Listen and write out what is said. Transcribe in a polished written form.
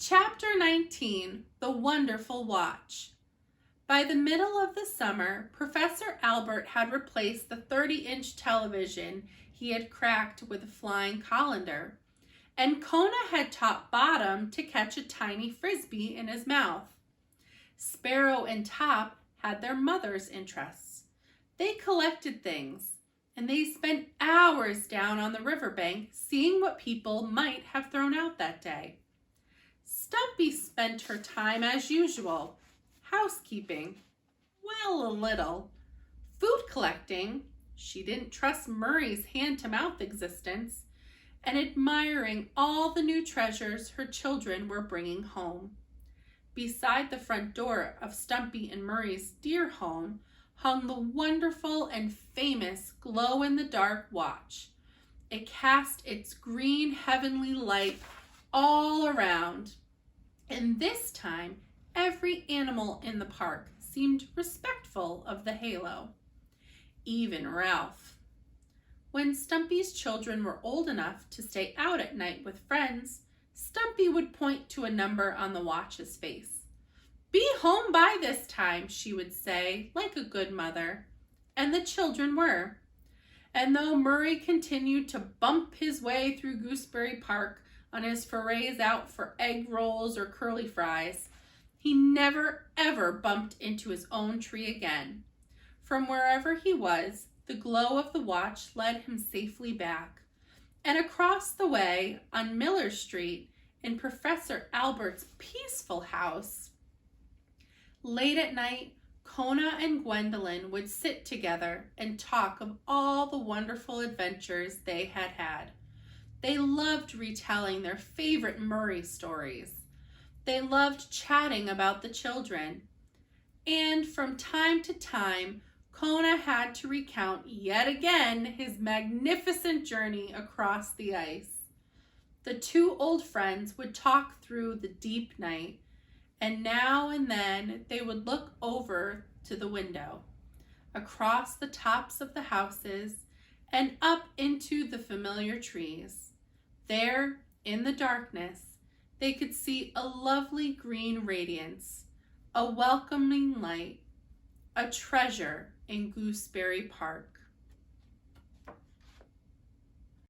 Chapter 19, The Wonderful Watch. By the middle of the summer, Professor Albert had replaced the 30-inch television he had cracked with a flying colander, and Kona had taught Bottom to catch a tiny frisbee in his mouth. Sparrow and Top had their mother's interests. They collected things, and they spent hours down on the riverbank seeing what people might have thrown out that day. Stumpy spent her time as usual, housekeeping, well, a little, food collecting, she didn't trust Murray's hand-to-mouth existence, and admiring all the new treasures her children were bringing home. Beside the front door of Stumpy and Murray's dear home hung the wonderful and famous glow-in-the-dark watch. It cast its green heavenly light all around. And this time, every animal in the park seemed respectful of the halo. Even Ralph. When Stumpy's children were old enough to stay out at night with friends, Stumpy would point to a number on the watch's face. "Be home by this time," she would say, like a good mother. And the children were. And though Murray continued to bump his way through Gooseberry Park on his forays out for egg rolls or curly fries, he never ever bumped into his own tree again. From wherever he was, the glow of the watch led him safely back. And across the way, on Miller Street, in Professor Albert's peaceful house, late at night, Kona and Gwendolyn would sit together and talk of all the wonderful adventures they had had. They loved retelling their favorite Murray stories. They loved chatting about the children. And from time to time, Kona had to recount yet again his magnificent journey across the ice. The two old friends would talk through the deep night, and now and then they would look over to the window, across the tops of the houses, and up into the familiar trees. There, in the darkness, they could see a lovely green radiance, a welcoming light, a treasure in Gooseberry Park.